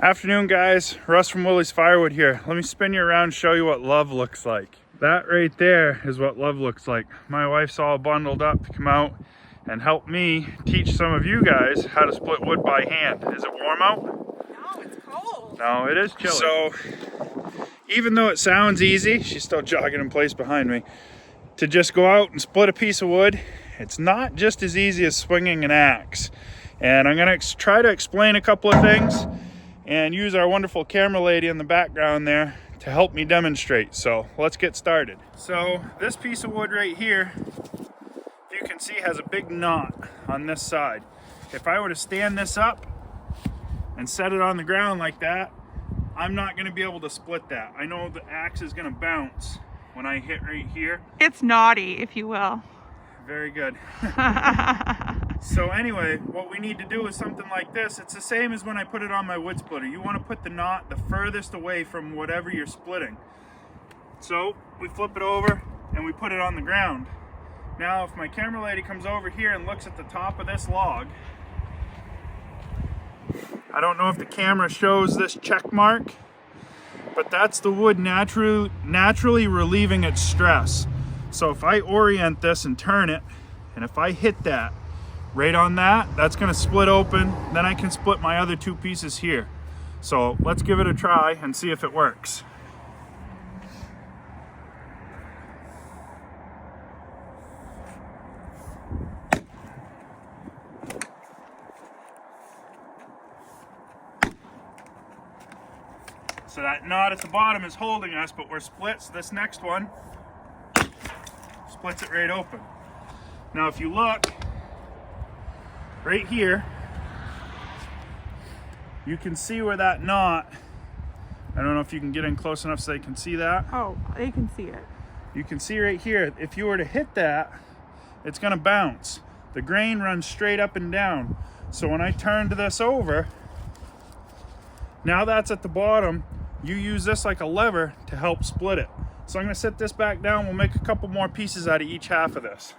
Afternoon, guys. Russ from Willie's Firewood here. Let me spin you around and show you what love looks like. That right there is what love looks like. My wife's all bundled up to come out and help me teach some of you guys how to split wood by hand. Is it warm out? No, it's cold. No, it is chilly. So, even though it sounds easy, she's still jogging in place behind me, to just go out and split a piece of wood, it's not just as easy as swinging an axe. And I'm gonna try to explain a couple of things and use our wonderful camera lady in the background there to help me demonstrate. So let's get started. So this piece of wood right here, if you can see, has a big knot on this side. If I were to stand this up and set it on the ground like that, I'm not gonna be able to split that. I know the axe is gonna bounce when I hit right here. It's naughty, if you will. Very good. So anyway, what we need to do is something like this. It's the same as when I put it on my wood splitter. You want to put the knot the furthest away from whatever you're splitting. So we flip it over and we put it on the ground. Now if my camera lady comes over here and looks at the top of this log, I don't know if the camera shows this check mark, but that's the wood naturally relieving its stress. So if I orient this and turn it, and if I hit that right on that, that's going to split open. Then I can split my other two pieces here. So let's give it a try and see if it works. So that knot at the bottom is holding us, but we're split. So this next one splits it right open. Now if you look right here, you can see where that knot, I don't know if you can get in close enough so they can see that. Oh, they can see it. You can see right here, if you were to hit that, it's gonna bounce. The grain runs straight up and down. So when I turned this over, now that's at the bottom, you use this like a lever to help split it. So I'm gonna set this back down. We'll make a couple more pieces out of each half of this.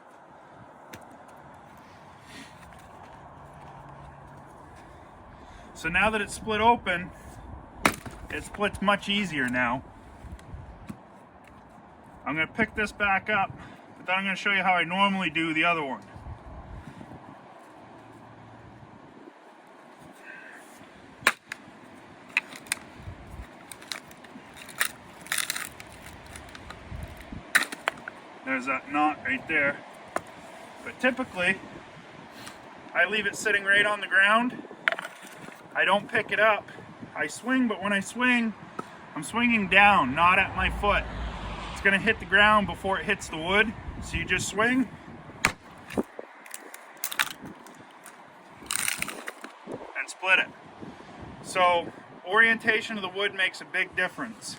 So now that it's split open, it splits much easier now. I'm gonna pick this back up, but then I'm gonna show you how I normally do the other one. There's that knot right there. But typically, I leave it sitting right on the ground. I don't pick it up. I swing, but when I swing, I'm swinging down, not at my foot. It's gonna hit the ground before it hits the wood. So you just swing. And split it. So orientation of the wood makes a big difference.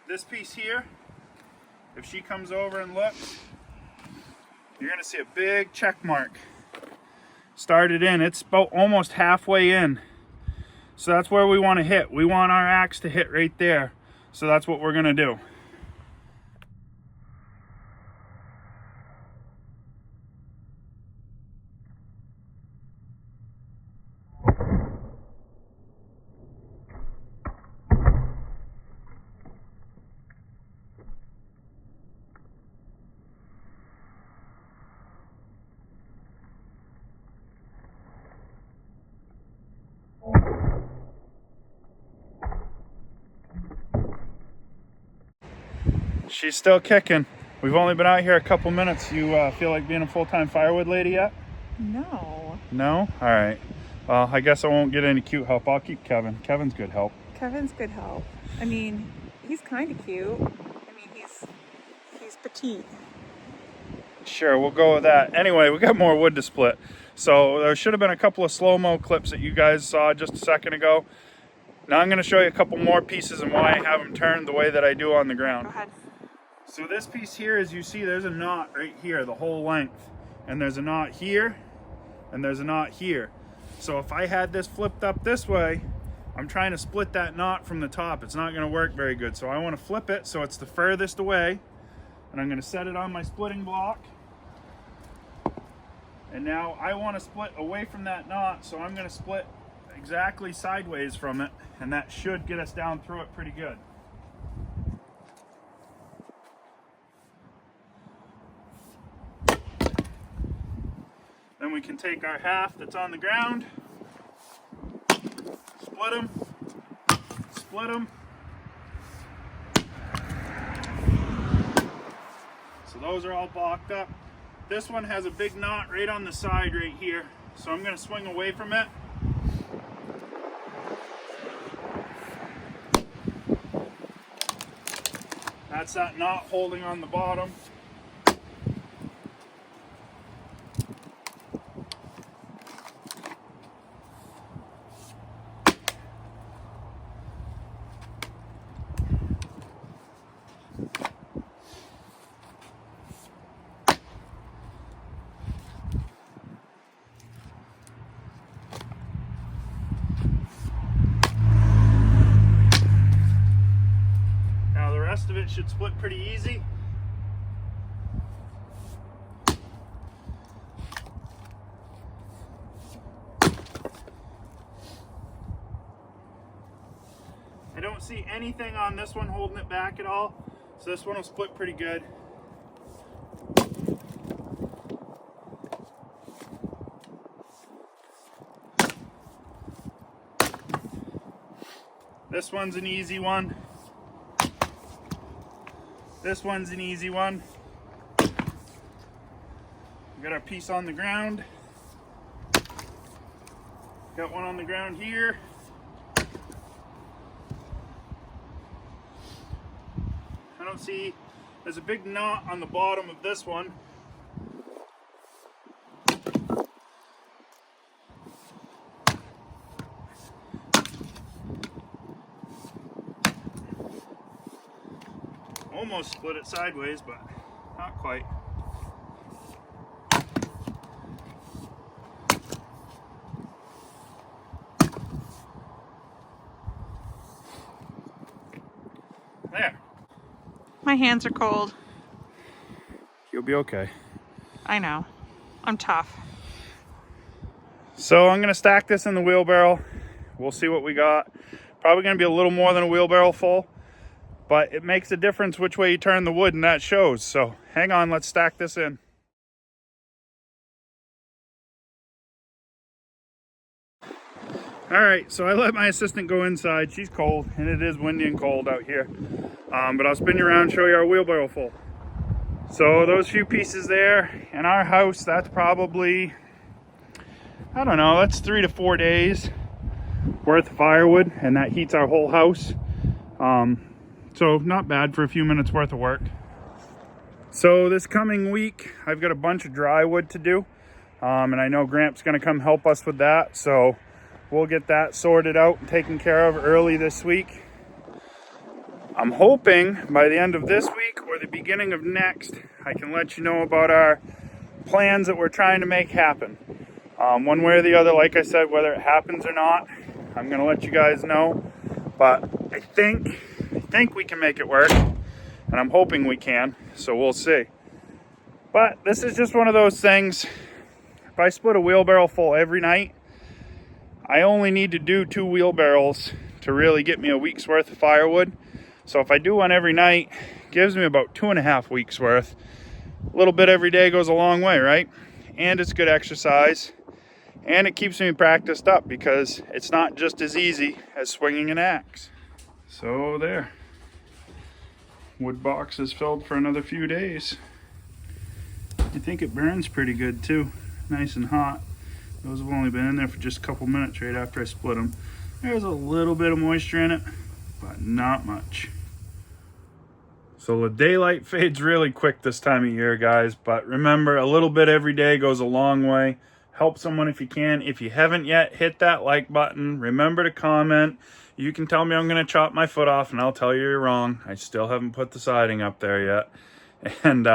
This piece here, if she comes over and looks, you're gonna see a big check mark started in. It's about almost halfway in. So that's where we want to hit. We want our axe to hit right there. So that's what we're gonna do. She's still kicking. We've only been out here a couple minutes. You feel like being a full-time firewood lady yet? No. No? All right. Well, I guess I won't get any cute help. I'll keep Kevin. Kevin's good help. Kevin's good help. I mean, he's kind of cute. I mean, he's petite. Sure, we'll go with that. Anyway, we got more wood to split. So there should have been a couple of slow-mo clips that you guys saw just a second ago. Now I'm going to show you a couple more pieces and why I have them turned the way that I do on the ground. Go ahead. So this piece here, as you see, there's a knot right here, the whole length. And there's a knot here, and there's a knot here. So if I had this flipped up this way, I'm trying to split that knot from the top. It's not gonna work very good. So I wanna flip it so it's the furthest away. And I'm gonna set it on my splitting block. And now I want to split away from that knot, so I'm going to split exactly sideways from it, and that should get us down through it pretty good. Then we can take our half that's on the ground, split them, split them. So those are all blocked up. This one has a big knot right on the side right here, so I'm going to swing away from it. That's that knot holding on the bottom. The rest of it should split pretty easy. I don't see anything on this one holding it back at all, so this one will split pretty good. This one's an easy one. This one's an easy one. We got our piece on the ground. Got one on the ground here. I don't see, there's a big knot on the bottom of this one. Almost split it sideways, but not quite. There. My hands are cold. You'll be okay. I know. I'm tough. So I'm going to stack this in the wheelbarrow. We'll see what we got. Probably going to be a little more than a wheelbarrow full, but it makes a difference which way you turn the wood, and that shows. So hang on, let's stack this in. All right, so I let my assistant go inside. She's cold, and it is windy and cold out here. But I'll spin you around and show you our wheelbarrow full. So those few pieces there in our house, that's probably, I don't know, that's 3 to 4 days worth of firewood, and that heats our whole house. So not bad for a few minutes worth of work. So this coming week, I've got a bunch of dry wood to do. And I know Gramp's gonna come help us with that. So we'll get that sorted out and taken care of early this week. I'm hoping by the end of this week or the beginning of next, I can let you know about our plans that we're trying to make happen. One way or the other, like I said, whether it happens or not, I'm gonna let you guys know. But I think we can make it work, and I'm hoping we can, so we'll see. But this is just one of those things. If I split a wheelbarrow full every night, I only need to do 2 wheelbarrows to really get me a week's worth of firewood. So if I do one every night, it gives me about 2.5 weeks worth. A little bit every day goes a long way, right? And it's good exercise, and it keeps me practiced up because it's not just as easy as swinging an axe. So there, wood box is filled for another few days. I think it burns pretty good too, nice and hot. Those have only been in there for just a couple minutes right after I split them. There's a little bit of moisture in it, but not much. So the daylight fades really quick this time of year, guys, but remember, a little bit every day goes a long way. Help someone if you can. If you haven't yet, hit that like button. Remember to comment. You can tell me I'm going to chop my foot off, and I'll tell you you're wrong. I still haven't put the siding up there yet. And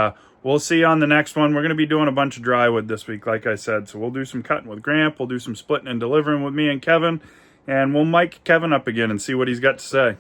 we'll see you on the next one. We're going to be doing a bunch of dry wood this week, like I said. So we'll do some cutting with Gramp. We'll do some splitting and delivering with me and Kevin. And we'll mic Kevin up again and see what he's got to say.